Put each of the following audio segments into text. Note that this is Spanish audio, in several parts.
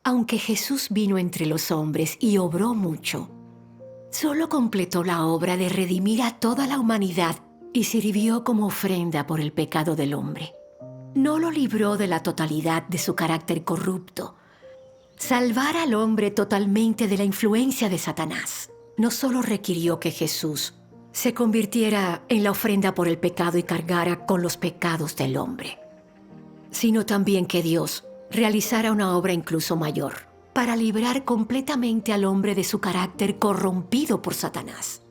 Aunque Jesús vino entre los hombres y obró mucho, solo completó la obra de redimir a toda la humanidad y sirvió como ofrenda por el pecado del hombre. No lo libró de la totalidad de su carácter corrupto. Salvar al hombre totalmente de la influencia de Satanás no solo requirió que Jesús se convirtiera en la ofrenda por el pecado y cargara con los pecados del hombre, sino también que Dios realizara una obra incluso mayor para librar completamente al hombre de su carácter corrompido por Satanás.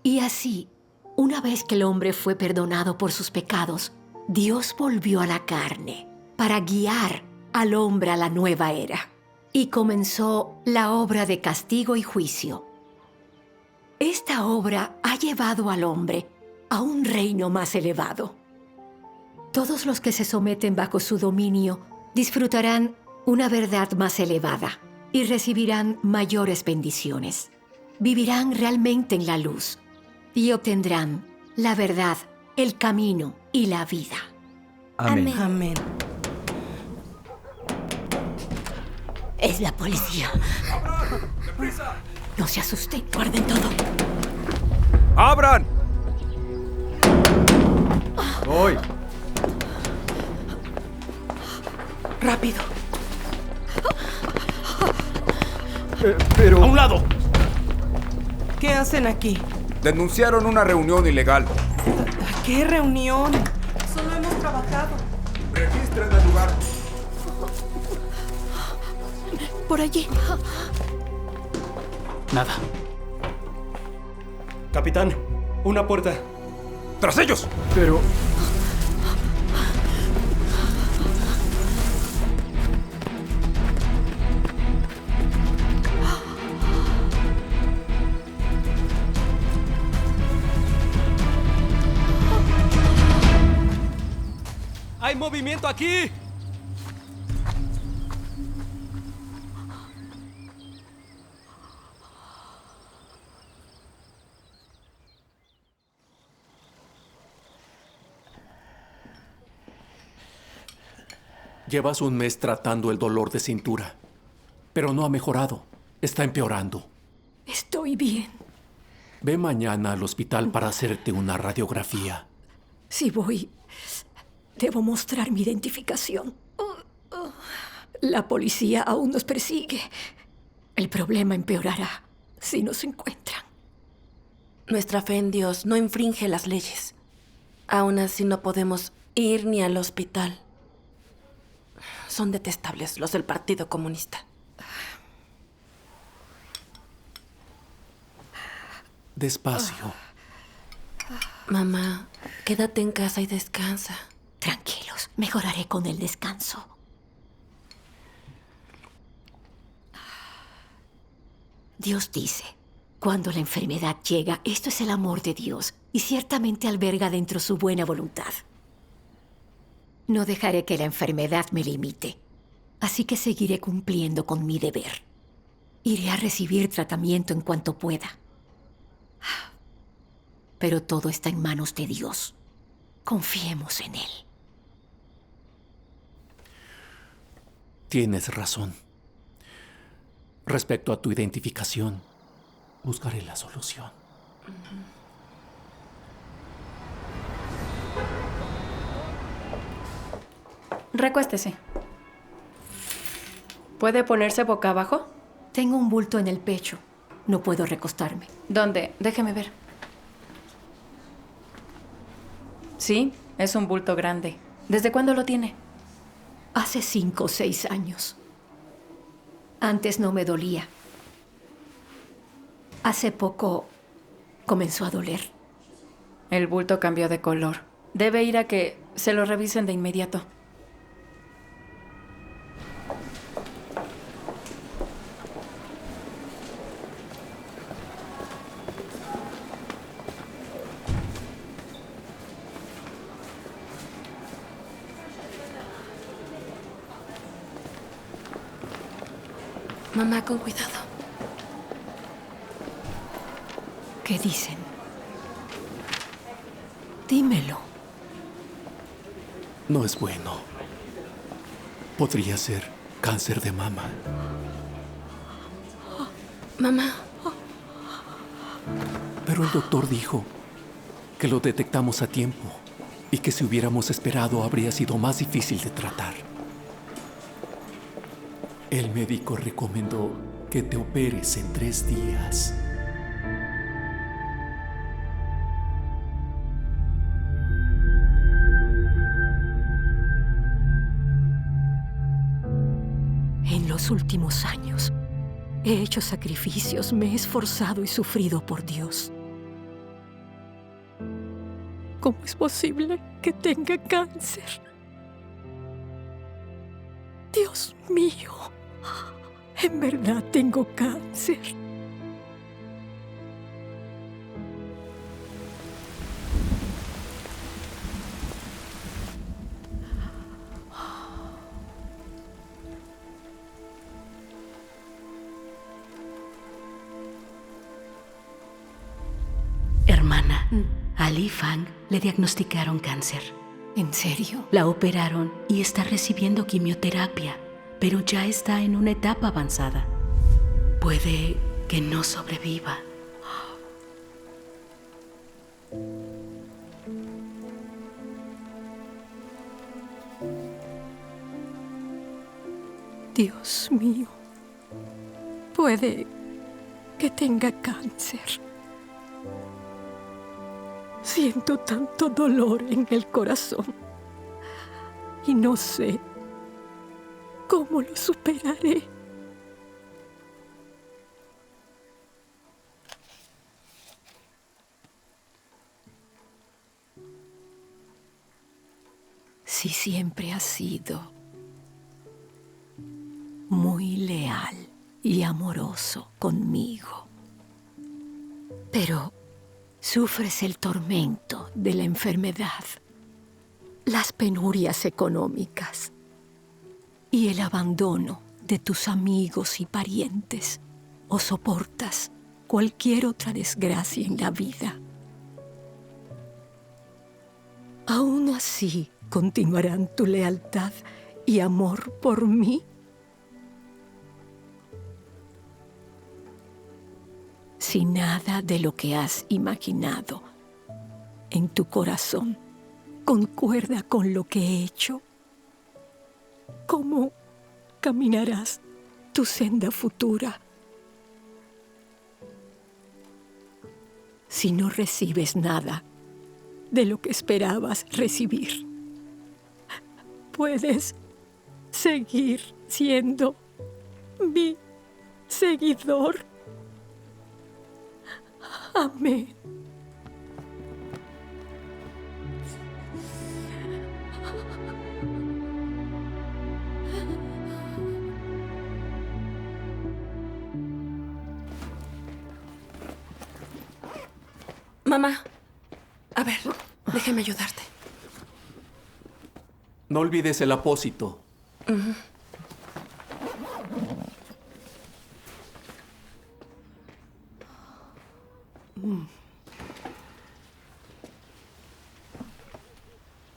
Y así, una vez que el hombre fue perdonado por sus pecados, Dios volvió a la carne para guiar al hombre a la nueva era y comenzó la obra de castigo y juicio. Esta obra ha llevado al hombre a un reino más elevado. Todos los que se someten bajo su dominio disfrutarán una verdad más elevada y recibirán mayores bendiciones. Vivirán realmente en la luz y obtendrán la verdad, el camino y la vida. Amén. Amén. Es la policía. No se asusten, guarden todo. ¡Abran! ¡Voy! Rápido. Pero... ¡A un lado! ¿Qué hacen aquí? denunciaron una reunión ilegal. ¿Qué reunión? Solo hemos trabajado. Registren el lugar. Por allí. Nada. Capitán, una puerta. ¡Tras ellos! Pero... ¡Hay movimiento aquí! Llevas un mes tratando el dolor de cintura, pero no ha mejorado. Está empeorando. Estoy bien. Ve mañana al hospital para hacerte una radiografía. Si voy, debo mostrar mi identificación. La policía aún nos persigue. El problema empeorará si nos encuentran. Nuestra fe en Dios no infringe las leyes. Aún así no podemos ir ni al hospital. Son detestables los del Partido Comunista. Despacio. Mamá, quédate en casa y descansa. Tranquilos, mejoraré con el descanso. Dios dice, cuando la enfermedad llega, esto es el amor de Dios y ciertamente alberga dentro su buena voluntad. No dejaré que la enfermedad me limite, así que seguiré cumpliendo con mi deber. Iré a recibir tratamiento en cuanto pueda. Pero todo está en manos de Dios. Confiemos en Él. Tienes razón. Respecto a tu identificación, buscaré la solución. Recuéstese. ¿Puede ponerse boca abajo? Tengo un bulto en el pecho. No puedo recostarme. ¿Dónde? Déjeme ver. Sí, es un bulto grande. ¿Desde cuándo lo tiene? Hace 5 o 6 años. Antes no me dolía. Hace poco comenzó a doler. El bulto cambió de color. Debe ir a que se lo revisen de inmediato. Mamá, con cuidado. ¿Qué dicen? Dímelo. No es bueno. Podría ser cáncer de mama. Mamá. Pero el doctor dijo que lo detectamos a tiempo y que si hubiéramos esperado habría sido más difícil de tratar. El médico recomendó que te operes en 3 días. En los últimos años, he hecho sacrificios, me he esforzado y sufrido por Dios. ¿Cómo es posible que tenga cáncer? Dios mío, en verdad tengo cáncer. Hermana, a Li Fang le diagnosticaron cáncer. ¿En serio? La operaron y está recibiendo quimioterapia, pero ya está en una etapa avanzada. Puede que no sobreviva. Dios mío, puede que tenga cáncer. Siento tanto dolor en el corazón y no sé cómo lo superaré. Si siempre has sido muy leal y amoroso conmigo, pero sufres el tormento de la enfermedad, las penurias económicas y el abandono de tus amigos y parientes, o soportas cualquier otra desgracia en la vida. ¿Aún así continuarán tu lealtad y amor por mí? Si nada de lo que has imaginado en tu corazón concuerda con lo que he hecho, ¿cómo caminarás tu senda futura? Si no recibes nada de lo que esperabas recibir, puedes seguir siendo mi seguidor. Amén. Mamá, a ver, déjeme ayudarte. No olvides el apósito.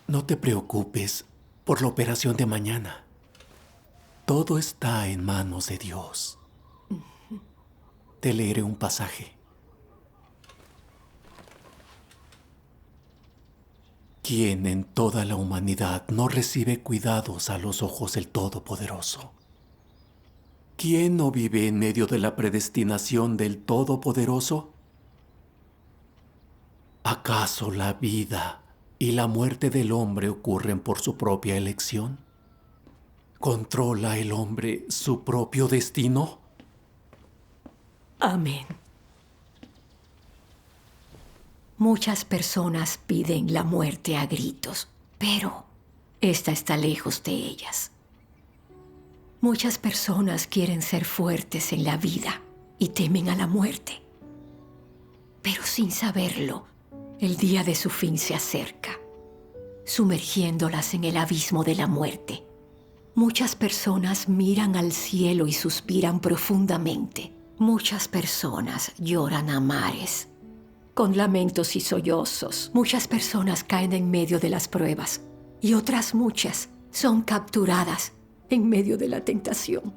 No te preocupes por la operación de mañana. Todo está en manos de Dios. Te leeré un pasaje. ¿Quién en toda la humanidad no recibe cuidados a los ojos del Todopoderoso? ¿Quién no vive en medio de la predestinación del Todopoderoso? ¿Acaso la vida y la muerte del hombre ocurren por su propia elección? ¿Controla el hombre su propio destino? Amén. Muchas personas piden la muerte a gritos, pero esta está lejos de ellas. Muchas personas quieren ser fuertes en la vida y temen a la muerte, pero sin saberlo, el día de su fin se acerca, sumergiéndolas en el abismo de la muerte. Muchas personas miran al cielo y suspiran profundamente. Muchas personas lloran a mares, con lamentos y sollozos. Muchas personas caen en medio de las pruebas y otras muchas son capturadas en medio de la tentación.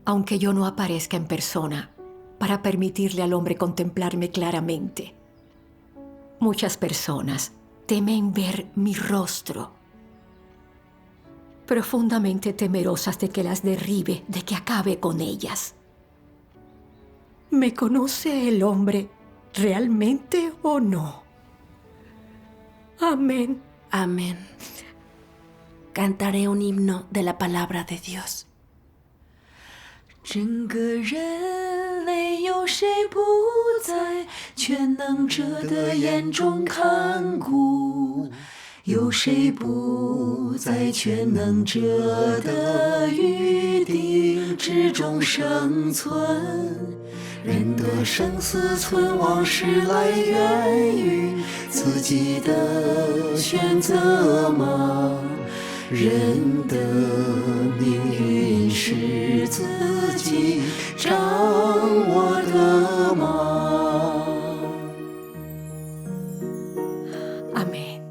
Aunque yo no aparezca en persona para permitirle al hombre contemplarme claramente, muchas personas temen ver mi rostro, profundamente temerosas de que las derribe, de que acabe con ellas. ¿Me conoce el hombre realmente o no? Amén. Amén. Cantaré un himno de la palabra de Dios. 整个人类有谁不在全能者的眼中看顾？有谁不在全能者的预定之中生存？人的生死存亡是来源于自己的选择吗？人的命运是自己掌握的吗？ Amén.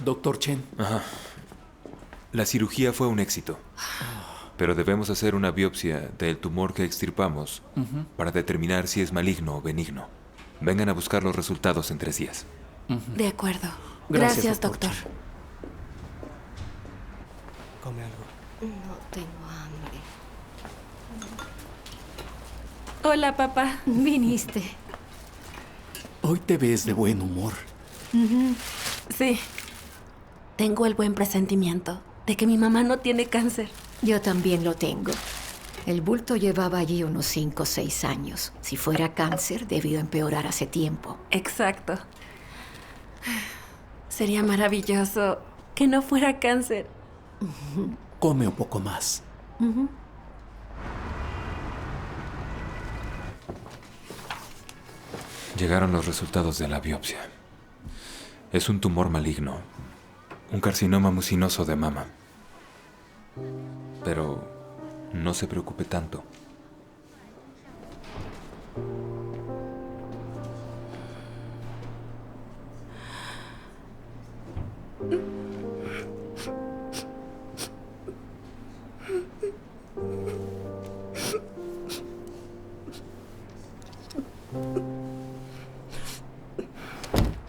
Doctor Chen, La cirugía fue un éxito, pero debemos hacer una biopsia del tumor que extirpamos para determinar si es maligno o benigno. Vengan a buscar los resultados en 3 días. De acuerdo. Gracias, Gracias, doctor. doctor. Come algo. No tengo hambre. Hola, papá. Viniste. hoy te ves de buen humor. Sí. Tengo el buen presentimiento de que mi mamá no tiene cáncer. Yo también lo tengo. El bulto llevaba allí unos 5 o 6 años. Si fuera cáncer, debió empeorar hace tiempo. Exacto. Sería maravilloso que no fuera cáncer. Come un poco más. Llegaron los resultados de la biopsia. Es un tumor maligno, un carcinoma mucinoso de mama. Pero no se preocupe tanto.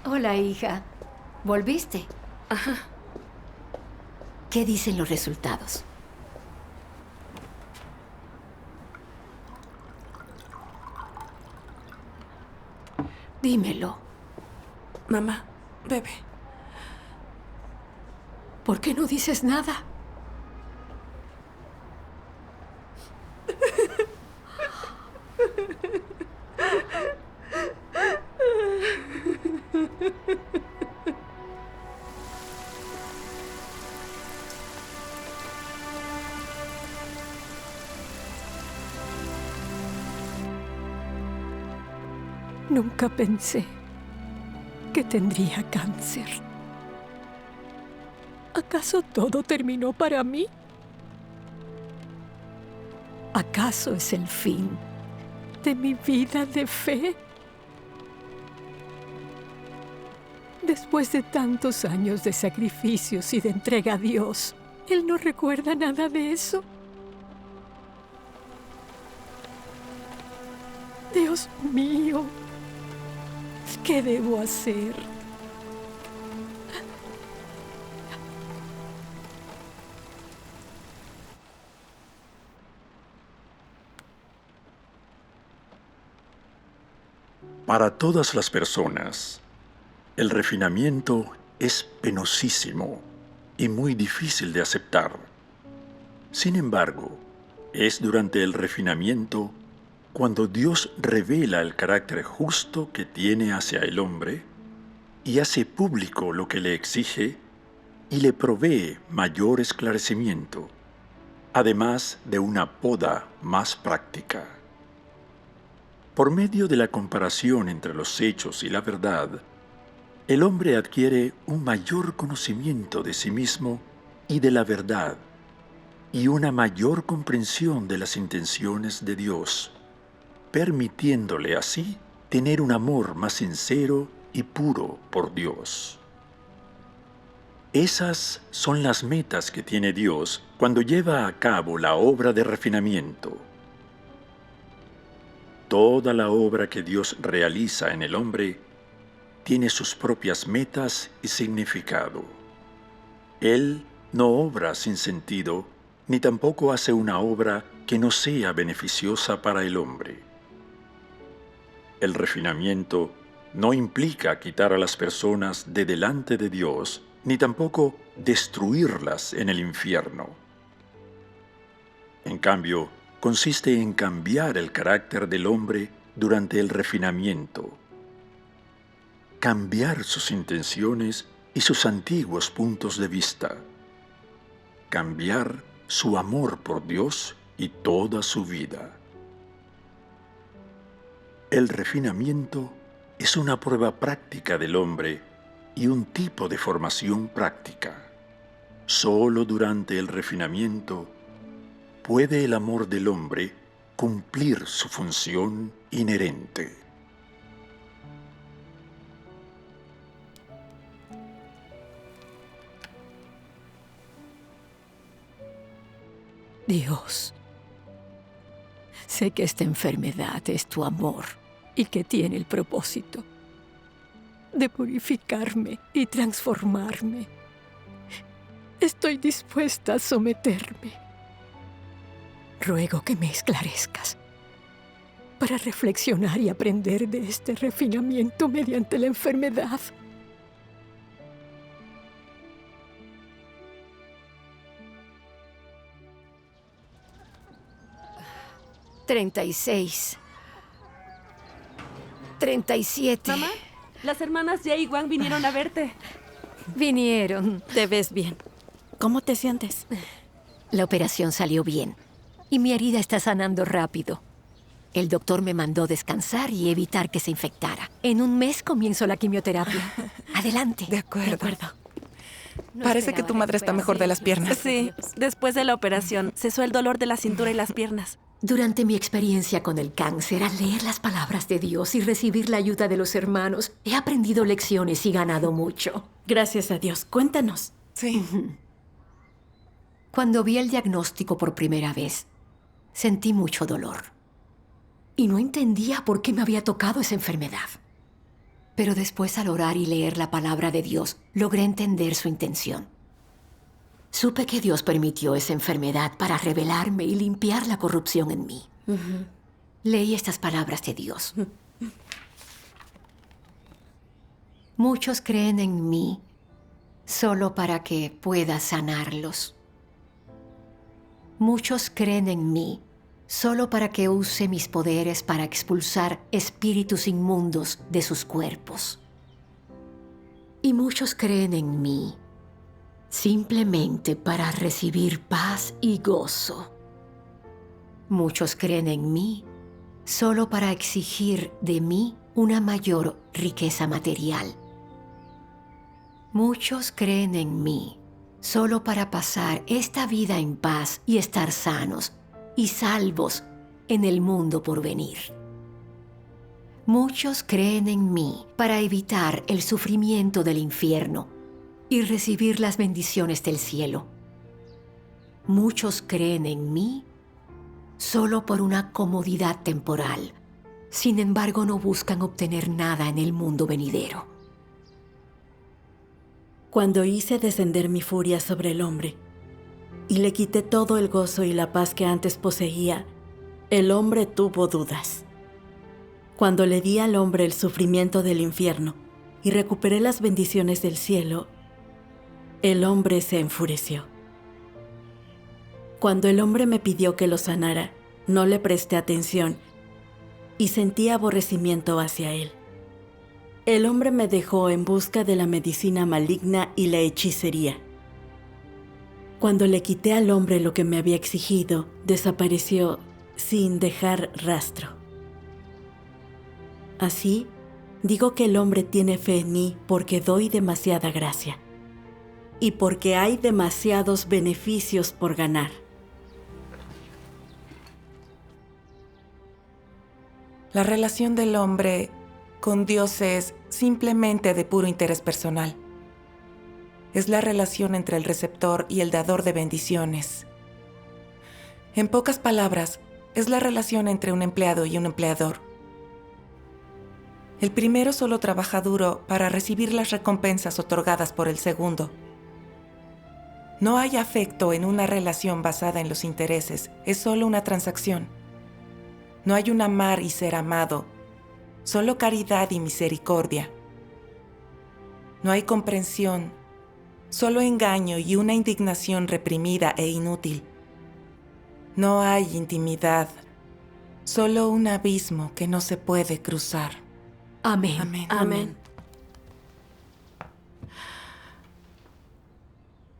Hola, hija. ¿Volviste? Ajá. ¿Qué dicen los resultados? Dímelo. Mamá, bebe. ¿Por qué no dices nada? Nunca pensé que tendría cáncer. ¿Acaso todo terminó para mí? ¿Acaso es el fin de mi vida de fe? Después de tantos años de sacrificios y de entrega a Dios, ¿Él no recuerda nada de eso? Dios mío, ¿qué debo hacer? Para todas las personas, el refinamiento es penosísimo y muy difícil de aceptar. Sin embargo, es durante el refinamiento cuando Dios revela el carácter justo que tiene hacia el hombre y hace público lo que le exige y le provee mayor esclarecimiento. además de una poda más práctica. Por medio de la comparación entre los hechos y la verdad, el hombre adquiere un mayor conocimiento de sí mismo y de la verdad, y una mayor comprensión de las intenciones de Dios, permitiéndole así tener un amor más sincero y puro por Dios. Esas son las metas que tiene Dios cuando lleva a cabo la obra de refinamiento. Toda la obra que Dios realiza en el hombre tiene sus propias metas y significado. Él no obra sin sentido, ni tampoco hace una obra que no sea beneficiosa para el hombre. El refinamiento no implica quitar a las personas de delante de Dios, ni tampoco destruirlas en el infierno. En cambio, consiste en cambiar el carácter del hombre durante el refinamiento, cambiar sus intenciones y sus antiguos puntos de vista, cambiar su amor por Dios y toda su vida. El refinamiento es una prueba práctica del hombre y un tipo de formación práctica. Solo durante el refinamiento puede el amor del hombre cumplir su función inherente. Dios, sé que esta enfermedad es tu amor y que tiene el propósito de purificarme y transformarme. Estoy dispuesta a someterme. Ruego que me esclarezcas para reflexionar y aprender de este refinamiento mediante la enfermedad. $36, $37. Mamá, las hermanas Jay y Wang vinieron a verte. Vinieron. Te ves bien. ¿Cómo te sientes? La operación salió bien y mi herida está sanando rápido. El doctor me mandó descansar y evitar que se infectara. En un mes comienzo la quimioterapia. Adelante. De acuerdo. De acuerdo. Parece que tu madre está mejor de las piernas. Sí, después de la operación cesó el dolor de la cintura y las piernas. Durante mi experiencia con el cáncer, al leer las palabras de Dios y recibir la ayuda de los hermanos, he aprendido lecciones y ganado mucho. Gracias a Dios. Cuéntanos. Sí. Cuando vi el diagnóstico por primera vez, sentí mucho dolor. Y no entendía por qué me había tocado esa enfermedad. Pero después, al orar y leer la palabra de Dios, logré entender su intención. Supe que Dios permitió esa enfermedad para revelarme y limpiar la corrupción en mí. Leí estas palabras de Dios. Muchos creen en mí solo para que pueda sanarlos. Muchos creen en mí solo para que use mis poderes para expulsar espíritus inmundos de sus cuerpos. Y muchos creen en mí simplemente para recibir paz y gozo. Muchos creen en mí solo para exigir de mí una mayor riqueza material. Muchos creen en mí solo para pasar esta vida en paz y estar sanos y salvos en el mundo por venir. Muchos creen en mí para evitar el sufrimiento del infierno y recibir las bendiciones del cielo. Muchos creen en mí solo por una comodidad temporal. Sin embargo, no buscan obtener nada en el mundo venidero. Cuando hice descender mi furia sobre el hombre y le quité todo el gozo y la paz que antes poseía, el hombre tuvo dudas. Cuando le di al hombre el sufrimiento del infierno y recuperé las bendiciones del cielo, el hombre se enfureció. Cuando el hombre me pidió que lo sanara, no le presté atención y sentí aborrecimiento hacia él. El hombre me dejó en busca de la medicina maligna y la hechicería. Cuando le quité al hombre lo que me había exigido, desapareció sin dejar rastro. Así, digo que el hombre tiene fe en mí porque doy demasiada gracia y porque hay demasiados beneficios por ganar. La relación del hombre con Dios es simplemente de puro interés personal. Es la relación entre el receptor y el dador de bendiciones. En pocas palabras, es la relación entre un empleado y un empleador. El primero solo trabaja duro para recibir las recompensas otorgadas por el segundo. No hay afecto en una relación basada en los intereses, es solo una transacción. No hay un amar y ser amado, solo caridad y misericordia. No hay comprensión, solo engaño y una indignación reprimida e inútil. No hay intimidad, solo un abismo que no se puede cruzar. Amén. Amén. Amén.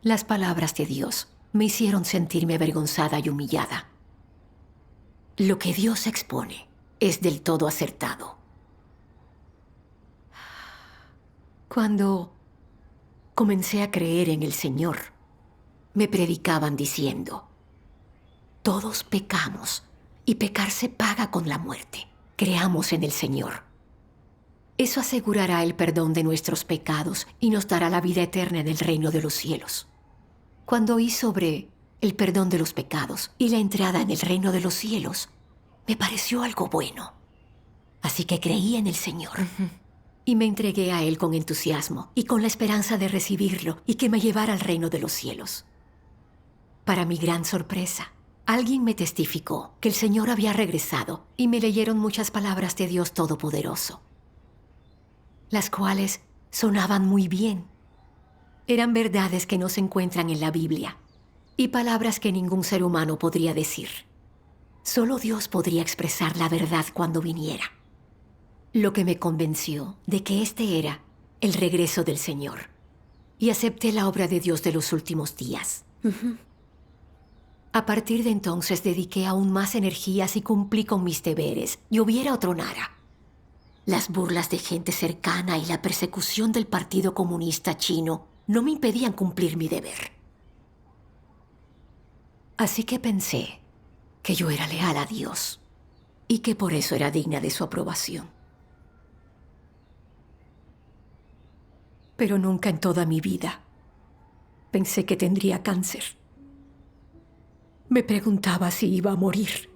Las palabras de Dios me hicieron sentirme avergonzada y humillada. Lo que Dios expone es del todo acertado. Cuando comencé a creer en el Señor, me predicaban diciendo: todos pecamos y pecar se paga con la muerte. Creamos en el Señor. Eso asegurará el perdón de nuestros pecados y nos dará la vida eterna en el reino de los cielos. Cuando oí sobre el perdón de los pecados y la entrada en el reino de los cielos, me pareció algo bueno. Así que creí en el Señor. Y me entregué a Él con entusiasmo y con la esperanza de recibirlo y que me llevara al reino de los cielos. Para mi gran sorpresa, alguien me testificó que el Señor había regresado y me leyeron muchas palabras de Dios Todopoderoso, las cuales sonaban muy bien. Eran verdades que no se encuentran en la Biblia y palabras que ningún ser humano podría decir. Solo Dios podría expresar la verdad cuando viniera. Lo que me convenció de que este era el regreso del Señor. Y acepté la obra de Dios de los últimos días. A partir de entonces dediqué aún más energías y cumplí con mis deberes, lloviera o tronara. Las burlas de gente cercana y la persecución del Partido Comunista Chino no me impedían cumplir mi deber. Así que pensé que yo era leal a Dios y que por eso era digna de su aprobación. Pero nunca en toda mi vida pensé que tendría cáncer. Me preguntaba si iba a morir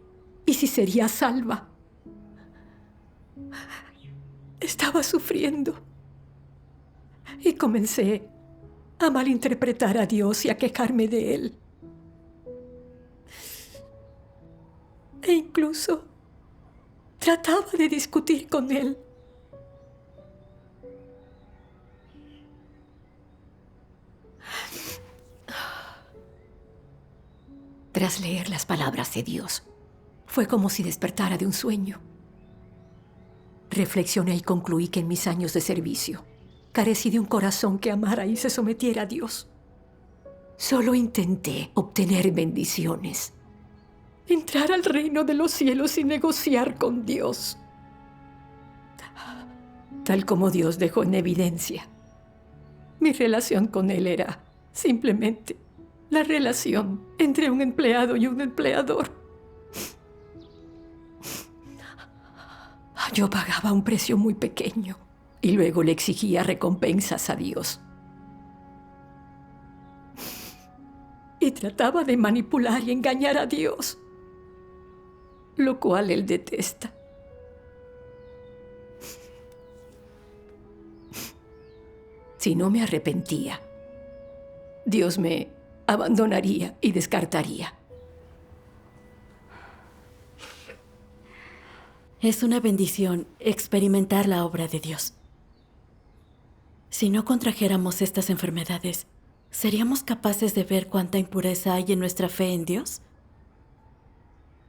y si sería salva. Estaba sufriendo y comencé a malinterpretar a Dios y a quejarme de Él. E incluso trataba de discutir con Él. Tras leer las palabras de Dios, fue como si despertara de un sueño. Reflexioné y concluí que en mis años de servicio carecí de un corazón que amara y se sometiera a Dios. Solo intenté obtener bendiciones, entrar al reino de los cielos y negociar con Dios. Tal como Dios dejó en evidencia, mi relación con Él era simplemente la relación entre un empleado y un empleador. Yo pagaba un precio muy pequeño y luego le exigía recompensas a Dios. Y trataba de manipular y engañar a Dios, lo cual Él detesta. Si no me arrepentía, Dios me abandonaría y descartaría. Es una bendición experimentar la obra de Dios. Si no contrajéramos estas enfermedades, ¿seríamos capaces de ver cuánta impureza hay en nuestra fe en Dios?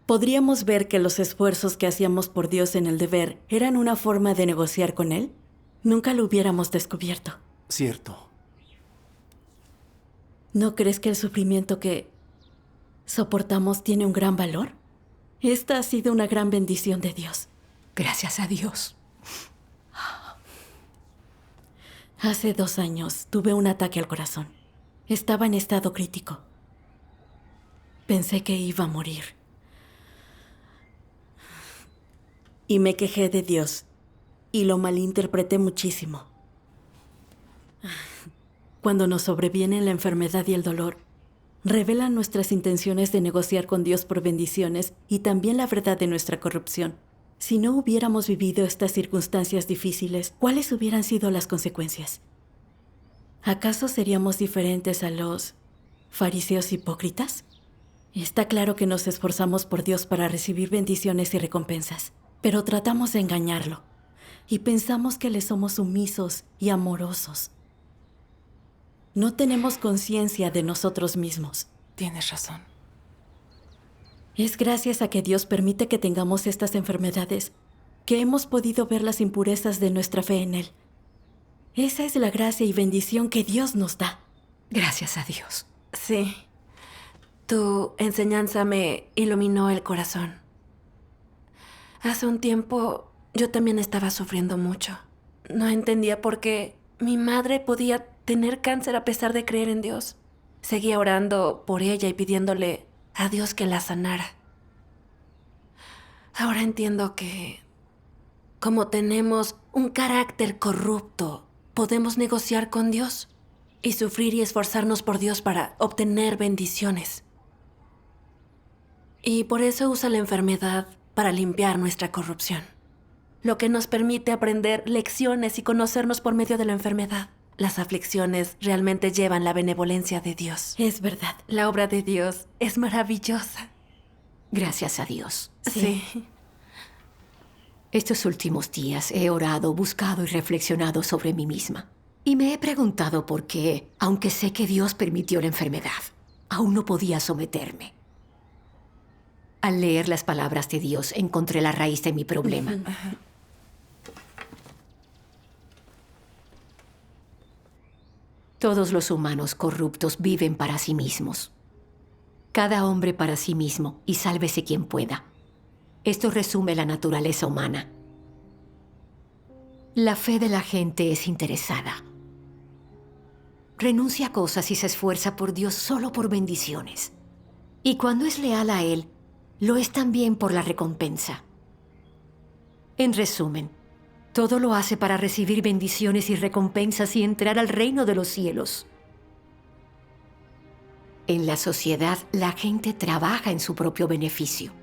¿Podríamos ver que los esfuerzos que hacíamos por Dios en el deber eran una forma de negociar con Él? Nunca lo hubiéramos descubierto. Cierto. ¿No crees que el sufrimiento que soportamos tiene un gran valor? Esta ha sido una gran bendición de Dios. Gracias a Dios. Hace 2 años tuve un ataque al corazón. Estaba en estado crítico. Pensé que iba a morir. Y me quejé de Dios. Y lo malinterpreté muchísimo. Cuando nos sobrevienen la enfermedad y el dolor, revelan nuestras intenciones de negociar con Dios por bendiciones y también la verdad de nuestra corrupción. Si no hubiéramos vivido estas circunstancias difíciles, ¿cuáles hubieran sido las consecuencias? ¿Acaso seríamos diferentes a los fariseos hipócritas? Está claro que nos esforzamos por Dios para recibir bendiciones y recompensas, pero tratamos de engañarlo y pensamos que le somos sumisos y amorosos. No tenemos conciencia de nosotros mismos. Tienes razón. Es gracias a que Dios permite que tengamos estas enfermedades que hemos podido ver las impurezas de nuestra fe en Él. Esa es la gracia y bendición que Dios nos da. Gracias a Dios. Sí. Tu enseñanza me iluminó el corazón. Hace un tiempo yo también estaba sufriendo mucho. No entendía por qué mi madre podía tener cáncer a pesar de creer en Dios. Seguía orando por ella y pidiéndole a Dios que la sanara. Ahora entiendo que, como tenemos un carácter corrupto, podemos negociar con Dios y sufrir y esforzarnos por Dios para obtener bendiciones. Y por eso usa la enfermedad para limpiar nuestra corrupción, lo que nos permite aprender lecciones y conocernos por medio de la enfermedad. Las aflicciones realmente llevan la benevolencia de Dios. Es verdad. La obra de Dios es maravillosa. Gracias a Dios. Sí. Estos últimos días he orado, buscado y reflexionado sobre mí misma. Y me he preguntado por qué, aunque sé que Dios permitió la enfermedad, aún no podía someterme. Al leer las palabras de Dios, encontré la raíz de mi problema. Todos los humanos corruptos viven para sí mismos. Cada hombre para sí mismo, y sálvese quien pueda. Esto resume la naturaleza humana. La fe de la gente es interesada. Renuncia a cosas y se esfuerza por Dios solo por bendiciones. Y cuando es leal a Él, lo es también por la recompensa. En resumen, todo lo hace para recibir bendiciones y recompensas y entrar al reino de los cielos. En la sociedad, la gente trabaja en su propio beneficio.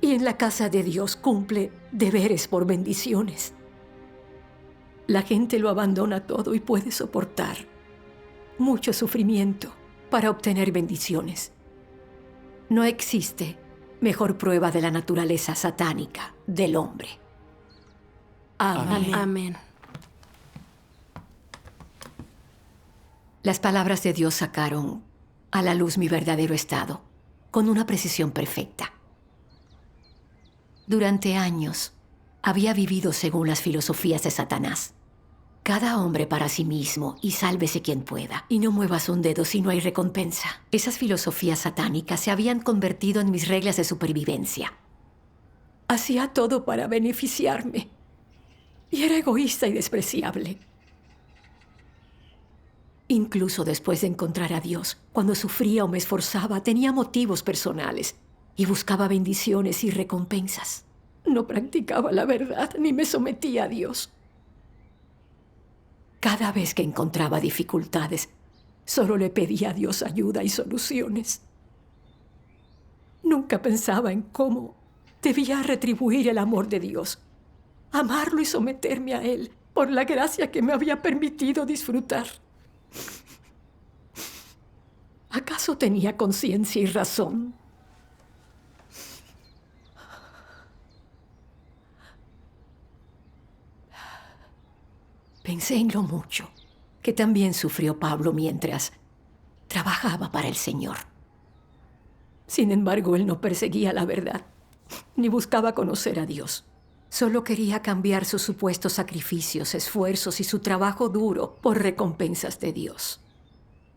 Y en la casa de Dios cumple deberes por bendiciones. La gente lo abandona todo y puede soportar mucho sufrimiento para obtener bendiciones. No existe mejor prueba de la naturaleza satánica del hombre. Amén. Amén. Las palabras de Dios sacaron a la luz mi verdadero estado, con una precisión perfecta. Durante años, había vivido según las filosofías de Satanás. Cada hombre para sí mismo y sálvese quien pueda. Y no muevas un dedo si no hay recompensa. Esas filosofías satánicas se habían convertido en mis reglas de supervivencia. Hacía todo para beneficiarme. Y era egoísta y despreciable. Incluso después de encontrar a Dios, cuando sufría o me esforzaba, tenía motivos personales y buscaba bendiciones y recompensas. No practicaba la verdad ni me sometía a Dios. Cada vez que encontraba dificultades, solo le pedía a Dios ayuda y soluciones. Nunca pensaba en cómo debía retribuir el amor de Dios, amarlo y someterme a Él por la gracia que me había permitido disfrutar. ¿Acaso tenía conciencia y razón? Pensé en lo mucho que también sufrió Pablo mientras trabajaba para el Señor. Sin embargo, él no perseguía la verdad, ni buscaba conocer a Dios. Solo quería cambiar sus supuestos sacrificios, esfuerzos y su trabajo duro por recompensas de Dios.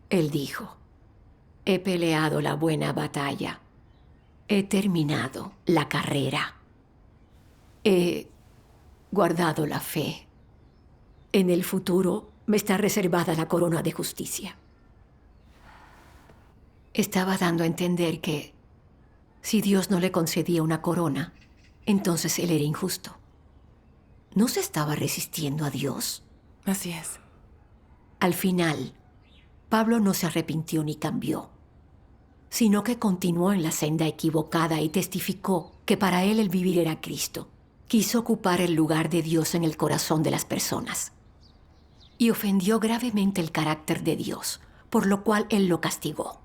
Él dijo, he peleado la buena batalla, he terminado la carrera, he guardado la fe. En el futuro me está reservada la corona de justicia. Estaba dando a entender que si Dios no le concedía una corona, entonces él era injusto. ¿No se estaba resistiendo a Dios? Así es. Al final, Pablo no se arrepintió ni cambió, sino que continuó en la senda equivocada y testificó que para él el vivir era Cristo. Quiso ocupar el lugar de Dios en el corazón de las personas y ofendió gravemente el carácter de Dios, por lo cual él lo castigó.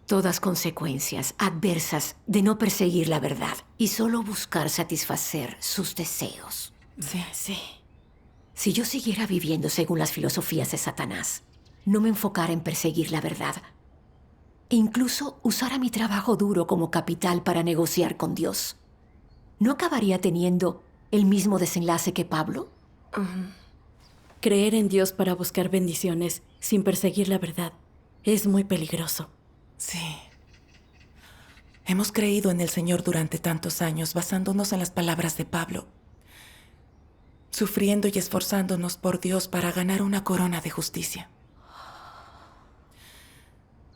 Todas consecuencias adversas de no perseguir la verdad y solo buscar satisfacer sus deseos. Sí. Si yo siguiera viviendo según las filosofías de Satanás, no me enfocara en perseguir la verdad, e incluso usara mi trabajo duro como capital para negociar con Dios, ¿no acabaría teniendo el mismo desenlace que Pablo? Creer en Dios para buscar bendiciones sin perseguir la verdad es muy peligroso. Sí. Hemos creído en el Señor durante tantos años basándonos en las palabras de Pablo, sufriendo y esforzándonos por Dios para ganar una corona de justicia.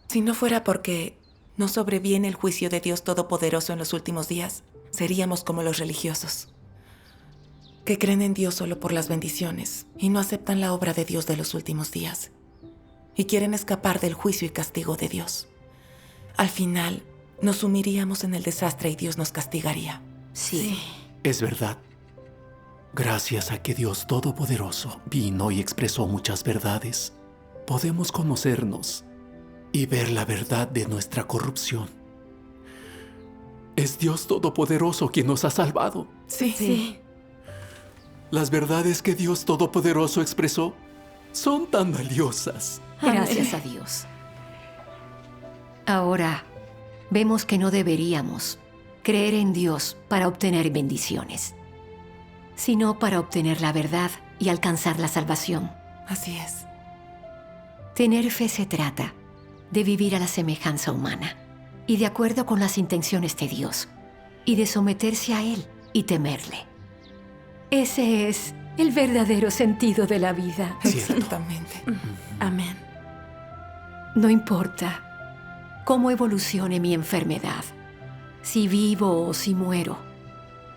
Si no fuera porque no sobreviene el juicio de Dios Todopoderoso en los últimos días, seríamos como los religiosos, que creen en Dios solo por las bendiciones y no aceptan la obra de Dios de los últimos días, y quieren escapar del juicio y castigo de Dios. Al final, nos sumiríamos en el desastre y Dios nos castigaría. Sí. Es verdad. Gracias a que Dios Todopoderoso vino y expresó muchas verdades, podemos conocernos y ver la verdad de nuestra corrupción. Es Dios Todopoderoso quien nos ha salvado. Sí. Las verdades que Dios Todopoderoso expresó son tan valiosas. Gracias a Dios. Ahora, vemos que no deberíamos creer en Dios para obtener bendiciones, sino para obtener la verdad y alcanzar la salvación. Así es. Tener fe se trata de vivir a la semejanza humana y de acuerdo con las intenciones de Dios y de someterse a Él y temerle. Ese es el verdadero sentido de la vida. Exactamente. Amén. No importa cómo evolucione mi enfermedad, si vivo o si muero,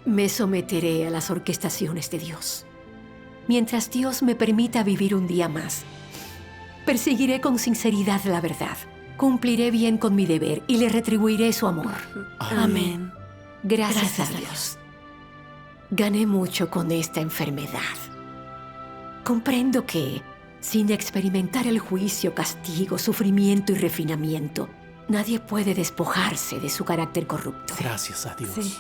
me someteré a las orquestaciones de Dios. Mientras Dios me permita vivir un día más, perseguiré con sinceridad la verdad, cumpliré bien con mi deber y le retribuiré su amor. Amén. Gracias a Dios. Gané mucho con esta enfermedad. Comprendo que, sin experimentar el juicio, castigo, sufrimiento y refinamiento, nadie puede despojarse de su carácter corrupto. Gracias a Dios. Sí.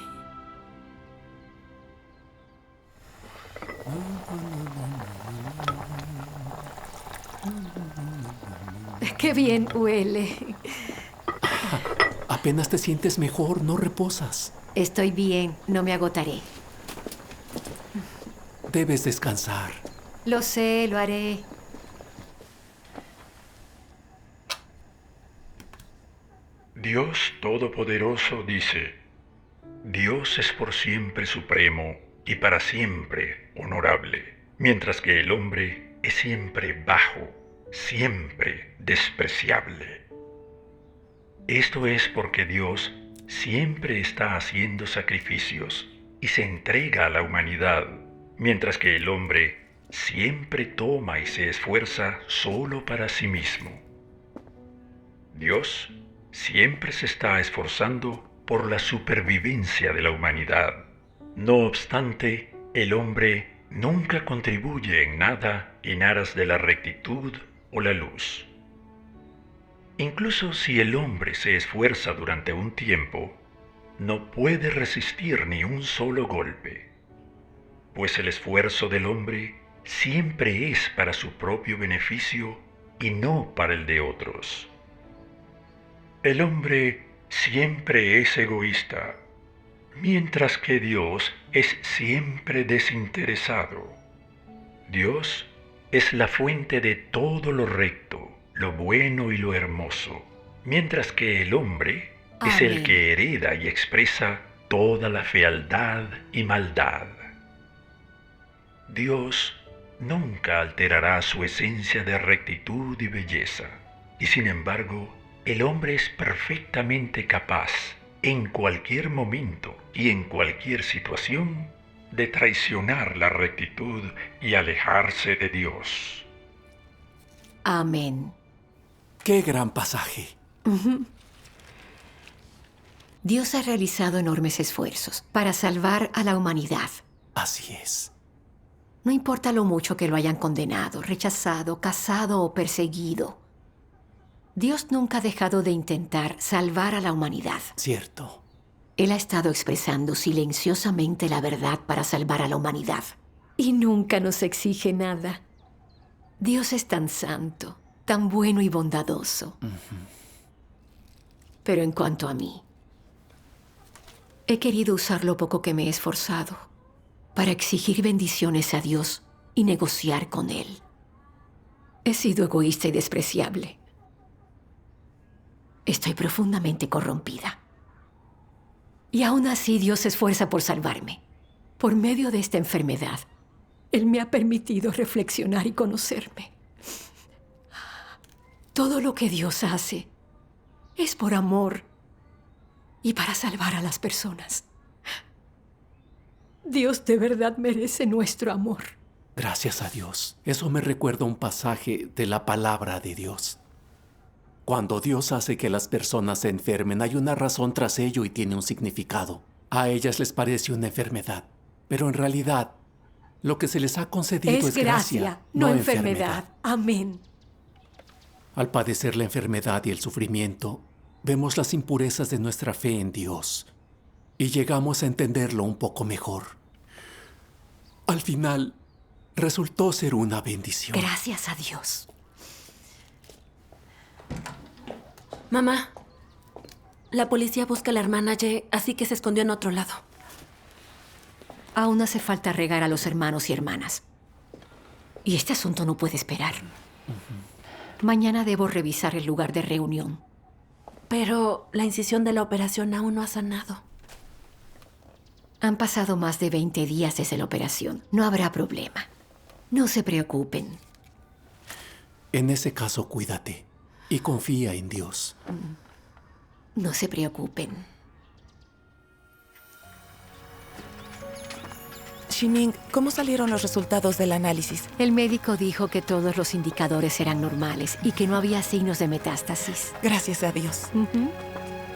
¡Qué bien huele! Apenas te sientes mejor, no reposas. Estoy bien, no me agotaré. Debes descansar. Lo sé, lo haré. Dios Todopoderoso dice, Dios es por siempre supremo y para siempre honorable, mientras que el hombre es siempre bajo, siempre despreciable. Esto es porque Dios siempre está haciendo sacrificios y se entrega a la humanidad, mientras que el hombre siempre toma y se esfuerza solo para sí mismo. Dios siempre se está esforzando por la supervivencia de la humanidad. No obstante, el hombre nunca contribuye en nada en aras de la rectitud o la luz. Incluso si el hombre se esfuerza durante un tiempo, no puede resistir ni un solo golpe, pues el esfuerzo del hombre siempre es para su propio beneficio y no para el de otros. El hombre siempre es egoísta, mientras que Dios es siempre desinteresado. Dios es la fuente de todo lo recto, lo bueno y lo hermoso, mientras que el hombre es el que hereda y expresa toda la fealdad y maldad. Dios nunca alterará su esencia de rectitud y belleza, y sin embargo, el hombre es perfectamente capaz, en cualquier momento y en cualquier situación, de traicionar la rectitud y alejarse de Dios. Amén. ¡Qué gran pasaje! Dios ha realizado enormes esfuerzos para salvar a la humanidad. Así es. No importa lo mucho que lo hayan condenado, rechazado, casado o perseguido. Dios nunca ha dejado de intentar salvar a la humanidad. Cierto. Él ha estado expresando silenciosamente la verdad para salvar a la humanidad. Y nunca nos exige nada. Dios es tan santo, tan bueno y bondadoso. Pero en cuanto a mí, he querido usar lo poco que me he esforzado para exigir bendiciones a Dios y negociar con Él. He sido egoísta y despreciable. Estoy profundamente corrompida. Y aún así Dios se esfuerza por salvarme. Por medio de esta enfermedad, Él me ha permitido reflexionar y conocerme. Todo lo que Dios hace es por amor y para salvar a las personas. Dios de verdad merece nuestro amor. Gracias a Dios. Eso me recuerda un pasaje de la palabra de Dios. Cuando Dios hace que las personas se enfermen, hay una razón tras ello y tiene un significado. A ellas les parece una enfermedad, pero en realidad lo que se les ha concedido es gracia, no enfermedad. Amén. Al padecer la enfermedad y el sufrimiento, vemos las impurezas de nuestra fe en Dios y llegamos a entenderlo un poco mejor. Al final, resultó ser una bendición. Gracias a Dios. Mamá, la policía busca a la hermana Ye, así que se escondió en otro lado. Aún hace falta regar a los hermanos y hermanas. Y este asunto no puede esperar. Mañana debo revisar el lugar de reunión. Pero la incisión de la operación aún no ha sanado. Han pasado más de 20 días desde la operación. No habrá problema. No se preocupen. En ese caso, cuídate y confía en Dios. No se preocupen. Xining, ¿cómo salieron los resultados del análisis? El médico dijo que todos los indicadores eran normales y que no había signos de metástasis. Gracias a Dios.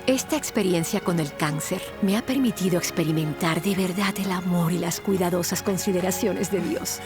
Esta experiencia con el cáncer me ha permitido experimentar de verdad el amor y las cuidadosas consideraciones de Dios.